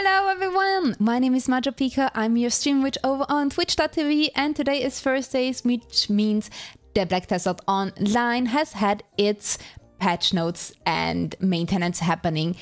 Hello everyone, my name is mmorpg. I'm your stream witch over on twitch.tv, and today is Thursday, which means the Black Desert Online has had its patch notes and maintenance happening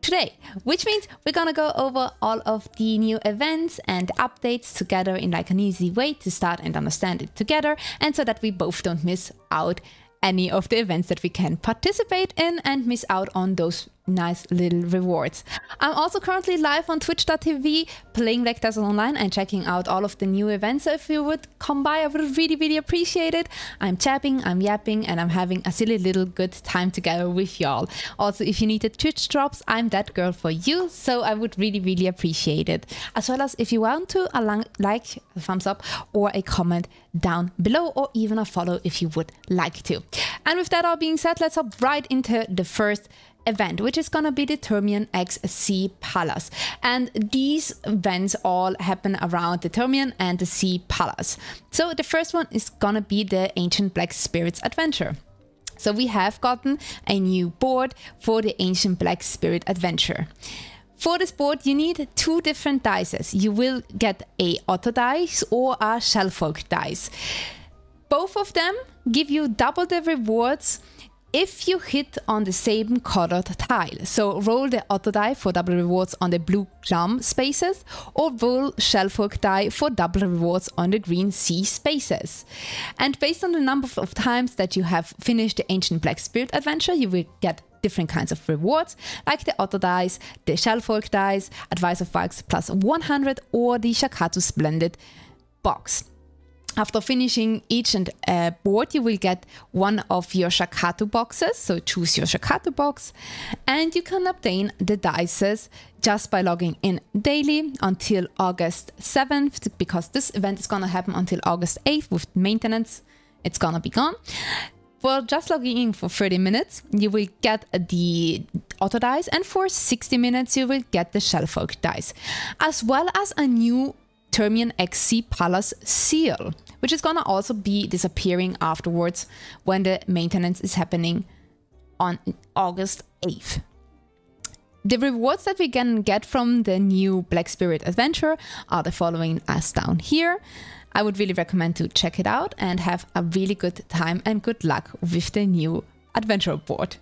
today, which means we're gonna go over all of the new events and updates together in like an easy way to start and understand it together, and so that we both don't miss out any of the events that we can participate in and miss out on those nice little rewards. I'm also currently live on twitch.tv playing Black Desert Online and checking out all of the new events. So if you would come by, I would really appreciate it. I'm chatting, I'm yapping, and I'm having a silly little good time together with y'all. Also, if you needed Twitch drops, I'm that girl for you, so I would really appreciate it. As well as if you want to, like, a thumbs up or a comment down below, or even a follow if you would like to. And with that all being said, let's hop right into the first event, which is gonna be the Termian X Sea Palace. And these events all happen around the Termian and the Sea Palace. So the first one is gonna be the Ancient Black Spirits Adventure. So we have gotten a new board for the Ancient Black Spirit Adventure. For this board, you need two different dices. You will get a Auto dice or a Shellfolk dice. Both of them give you double the rewards if you hit on the same colored tile. So roll the Auto die for double rewards on the blue Glum spaces, or roll Shellfolk die for double rewards on the green Sea spaces. And based on the number of times that you have finished the Ancient Black Spirit Adventure, you will get different kinds of rewards, like the Auto dice, the Shellfolk dice, Advice of Vikes plus 100, or the Shakatu Splendid box. After finishing each board, you will get one of your Shakatu boxes, so choose your Shakatu box, and you can obtain the dices just by logging in daily until August 7th, because this event is gonna happen until August 8th with maintenance. It's gonna be gone. For just logging in for 30 minutes, you will get the Auto dice, and for 60 minutes, you will get the Shellfolk dice, as well as a new Termian X Sea Palace seal, which is gonna also be disappearing afterwards when the maintenance is happening on August 8th. The rewards that we can get from the new Black Spirit Adventure are the following as down here. I would really recommend to check it out and have a really good time and good luck with the new adventure board.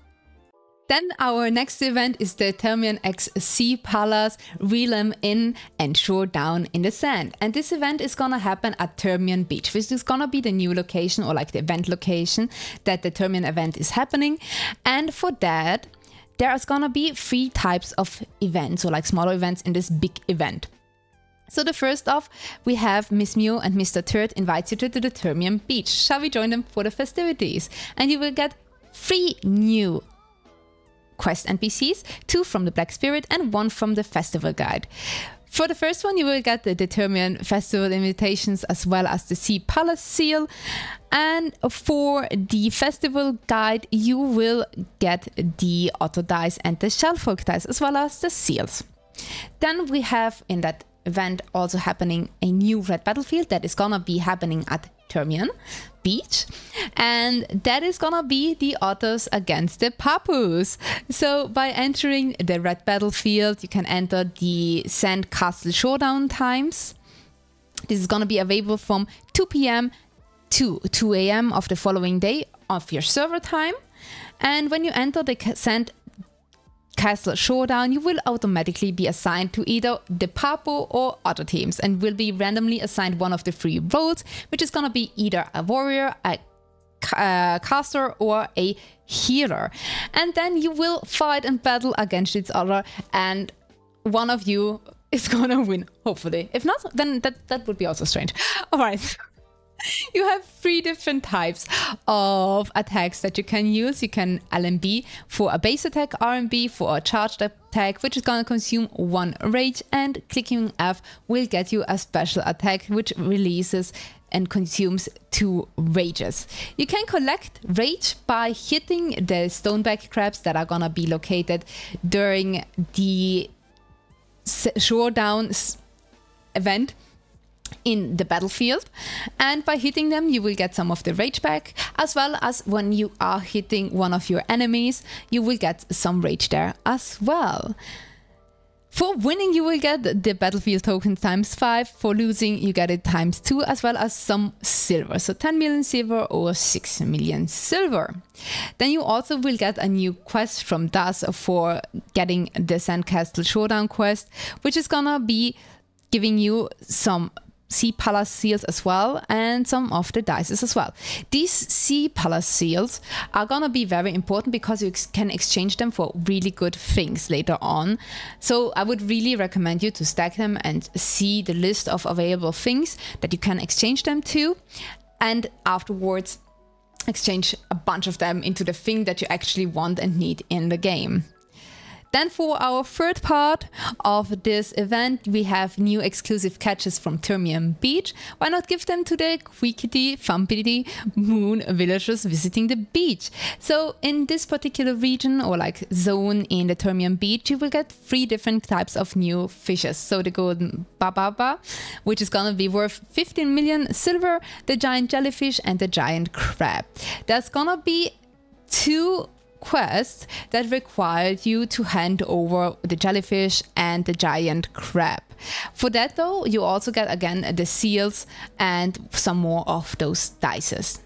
Then our next event is the Termian X Sea Palace Realm In and Showdown in the Sand. And this event is gonna happen at Termian Beach, which is gonna be the new location, or like the event location that the Termian event is happening. And for that, there is gonna be 3 types of events, or like smaller events in this big event. So the first off, we have Miss Mew and Mr. Turd invite you to the Termian Beach. Shall we join them for the festivities? And you will get 3 new quest NPCs, 2 from the Black Spirit and 1 from the Festival Guide. For the first one, you will get the Termian Festival invitations as well as the Sea Palace seal. And for the Festival Guide, you will get the Auto dice and the Shellfolk dice as well as the seals. Then we have in that event also happening a new red battlefield that is gonna be happening at Termian Beach, and that is gonna be the Otters against the Papus. So by entering the red battlefield, you can enter the Sand Castle Showdown times. This is gonna be available from 2 p.m. to 2 a.m. of the following day of your server time. And when you enter the Sand Castle Showdown, you will automatically be assigned to either the Papu or other teams, and will be randomly assigned one of the 3 roles, which is gonna be either a warrior, a caster, or a healer. And then you will fight and battle against each other, and one of you is gonna win, hopefully. If not, then that would be also strange. All right. You have 3 different types of attacks that you can use. You can LMB for a base attack, RMB for a charged attack, which is going to consume 1 rage, and clicking F will get you a special attack, which releases and consumes 2 rages. You can collect rage by hitting the stoneback crabs that are going to be located during the Showdown event in the battlefield, and by hitting them you will get some of the rage back, as well as when you are hitting one of your enemies you will get some rage there as well. For winning, you will get the battlefield token ×5. For losing, you get it ×2, as well as some silver. So 10 million silver or 6 million silver. Then you also will get a new quest from DAS for getting the Sandcastle Showdown quest, which is gonna be giving you some Sea Palace seals as well, and some of the dices as well. These Sea Palace seals are gonna be very important because you can exchange them for really good things later on. So I would really recommend you to stack them and see the list of available things that you can exchange them to, and afterwards exchange a bunch of them into the thing that you actually want and need in the game. Then for our third part of this event, we have new exclusive catches from Termian Beach. Why not give them to the quickity, fumpity moon villagers visiting the beach? So in this particular region or like zone in the Termian Beach, you will get 3 different types of new fishes. So the golden bababa, which is gonna be worth 15 million silver, the giant jellyfish and the giant crab. There's gonna be 2 quests that required you to hand over the jellyfish and the giant crab. For that though, you also get again the seals and some more of those dices.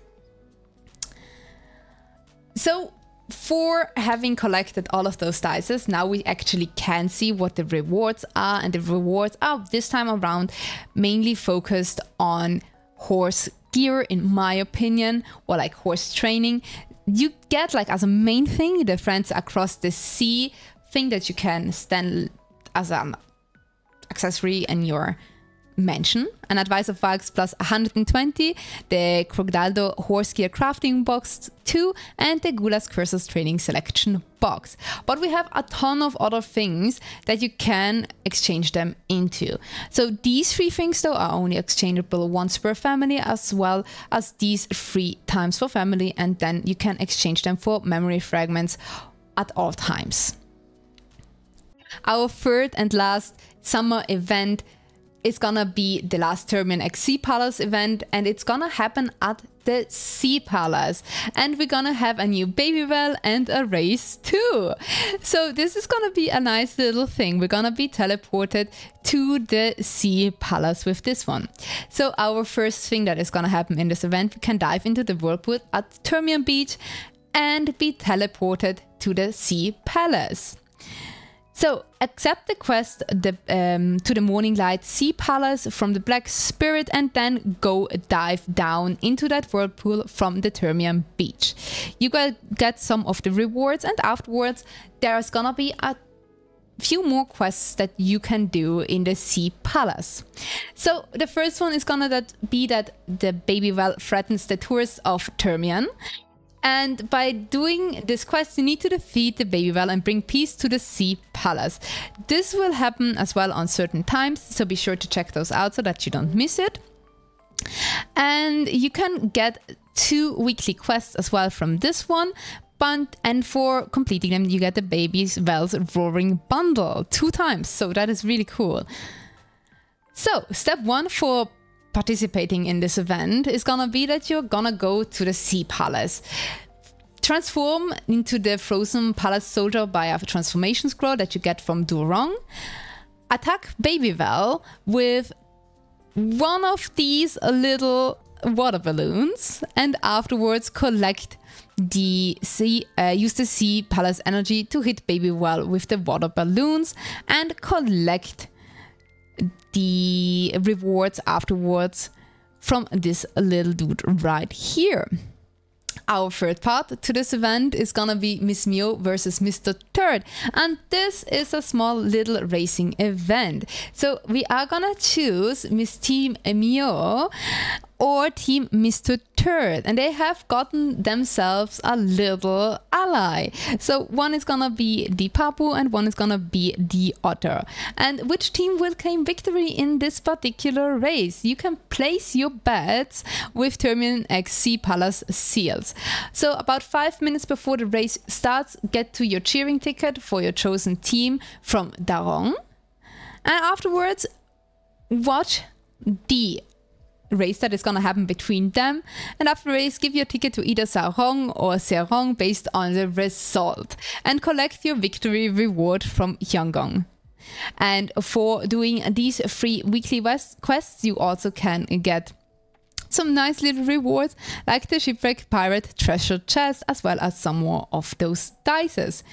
So for having collected all of those dices, now we actually can see what the rewards are, and the rewards are this time around mainly focused on horse gear, in my opinion, or like horse training. You get like as a main thing the Friends Across the Sea thing that you can stand as an accessory in your mansion. An Advice of Valks plus 120, the Crocodile Horse Gear Crafting Box 2, and the Gula's Curses Training Selection Box. But we have a ton of other things that you can exchange them into. So these 3 things though are only exchangeable once per family, as well as these 3 times for family, and then you can exchange them for memory fragments at all times. Our third and last summer event is gonna be the last Termian X Sea Palace event, and it's gonna happen at the Sea Palace, and we're gonna have a new baby well and a race too. So this is gonna be a nice little thing. We're gonna be teleported to the Sea Palace with this one. So our first thing that is gonna happen in this event, we can dive into the whirlpool at Termian Beach and be teleported to the Sea Palace. So accept the quest to the Morning Light Sea Palace from the Black Spirit, and then go dive down into that whirlpool from the Termian Beach. You get some of the rewards, and afterwards there's gonna be a few more quests that you can do in the Sea Palace. So the first one is gonna be that the baby well threatens the tourists of Termian. And by doing this quest, you need to defeat the baby well and bring peace to the Sea Palace. This will happen as well on certain times, so be sure to check those out so that you don't miss it. And you can get 2 weekly quests as well from this one. And for completing them, you get the Baby Well's Roaring Bundle 2 times, so that is really cool. So step 1 for participating in this event is gonna be that you're gonna go to the Sea Palace. Transform into the Frozen Palace Soldier by a transformation scroll that you get from Durong. Attack Baby Well with one of these little water balloons, and afterwards collect the use the Sea Palace energy to hit Baby Well with the water balloons and collect the rewards afterwards from this little dude right here. Our third part to this event is gonna be Miss Mio versus Mr. Turd, and this is a small little racing event. So we are gonna choose Miss Team Mio or Team Mr. Turd, and they have gotten themselves a little ally. So one is gonna be the Papu and one is gonna be the Otter. And which team will claim victory in this particular race? You can place your bets with Termian X Sea Palace seals. So about 5 minutes before the race starts, get to your cheering ticket for your chosen team from Darong, and afterwards watch the race that is going to happen between them, and after the race give your ticket to either Sarong or Serong based on the result, and collect your victory reward from Yangon. And for doing these free weekly quests, you also can get some nice little rewards like the Shipwreck Pirate Treasure Chest, as well as some more of those dices.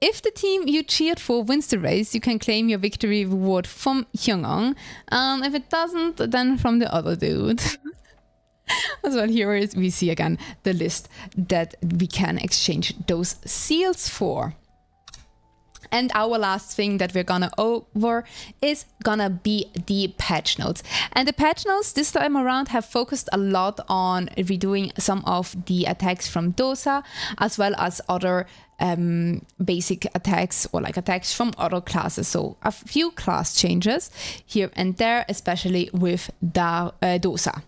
If the team you cheered for wins the race, you can claim your victory reward from Hyungong. If it doesn't, then from the other dude. As well, here is we see again the list that we can exchange those seals for. And our last thing that we're gonna over is gonna be the patch notes. And the patch notes this time around have focused a lot on redoing some of the attacks from Dosa, as well as other basic attacks or like attacks from other classes. So a few class changes here and there, especially with Dosa.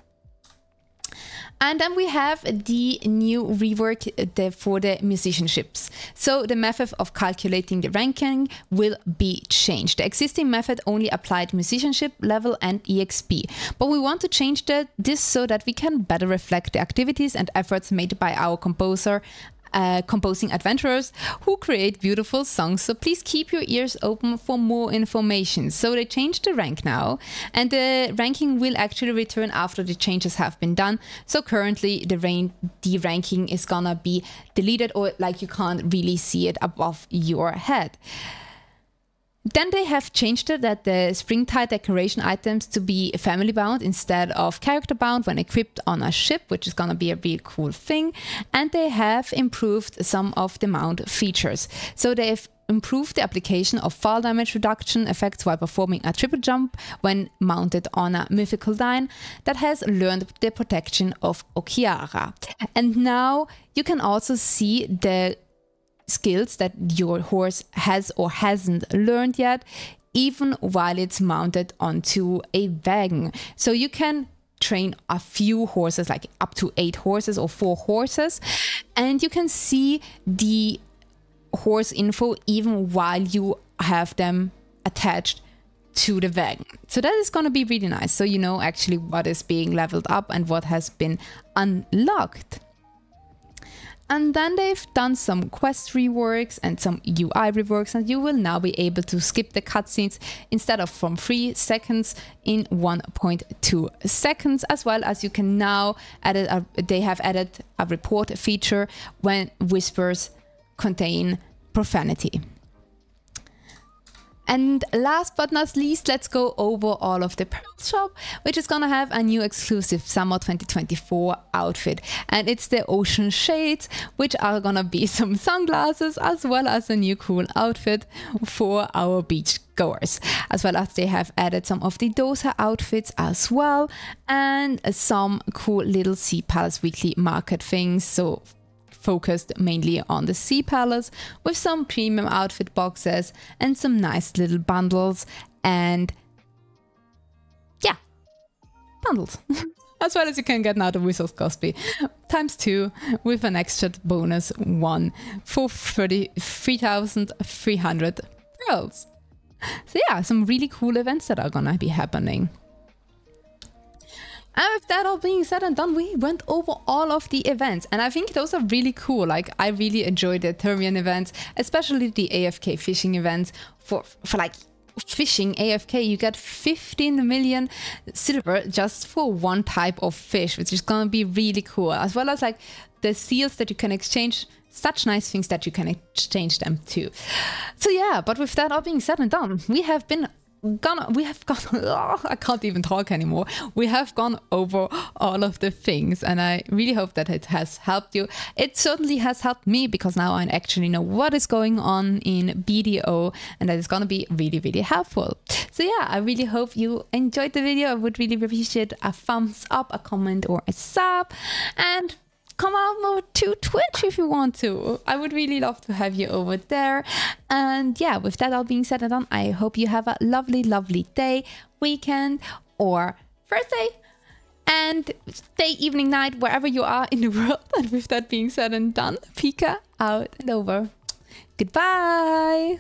And then we have the new rework for the musicianships. So the method of calculating the ranking will be changed. The existing method only applied musicianship, level and EXP. But we want to change this so that we can better reflect the activities and efforts made by our composing adventurers who create beautiful songs. So please keep your ears open for more information. So they changed the rank now, and the ranking will actually return after the changes have been done. So currently the ranking is gonna be deleted, or like you can't really see it above your head. Then they have changed it that the Springtide decoration items to be family bound instead of character bound when equipped on a ship, which is gonna be a really cool thing. And they have improved some of the mount features. So they've improved the application of fall damage reduction effects while performing a triple jump when mounted on a mythical dine that has learned the protection of Okiara. And now you can also see the skills that your horse has or hasn't learned yet, even while it's mounted onto a wagon. So you can train a few horses, like up to 8 horses or 4 horses, and you can see the horse info even while you have them attached to the wagon. So that is going to be really nice. So you know actually what is being leveled up and what has been unlocked. And then they've done some quest reworks and some UI reworks, and you will now be able to skip the cutscenes instead of from 3 seconds in 1.2 seconds, as well as you can now they have added a report feature when whispers contain profanity. And last but not least, let's go over all of the Pearl Shop, which is gonna have a new exclusive Summer 2024 outfit. And it's the Ocean Shades, which are gonna be some sunglasses, as well as a new cool outfit for our beach goers. As well as they have added some of the Dosa outfits as well, and some cool little Sea Palace weekly market things. So focused mainly on the Sea Palace, with some premium outfit boxes and some nice little bundles, and yeah, bundles. As well as you can get now the Wizard's Cosplay ×2 with an extra bonus 1 for 33,300 pearls. So yeah, some really cool events that are gonna be happening. And with that all being said and done, we went over all of the events, and I think those are really cool. Like, I really enjoyed the Termian events, especially the AFK fishing events. For like fishing AFK, you get 15 million silver just for one type of fish, which is gonna be really cool. As well as like the seals that you can exchange, such nice things that you can exchange them to. So yeah, but with that all being said and done, we have gone I can't even talk anymore. We have gone over all of the things, and I really hope that it has helped you. It certainly has helped me, because now I actually know what is going on in BDO, and that is going to be really, really helpful. So yeah, I really hope you enjoyed the video. I would really appreciate a thumbs up, a comment, or a sub, and come over to Twitch if you want to. I would really love to have you over there. And yeah, with that all being said and done, I hope you have a lovely, lovely day, weekend, or birthday, and day, evening, night, wherever you are in the world. And with that being said and done, Pika out and over. Goodbye.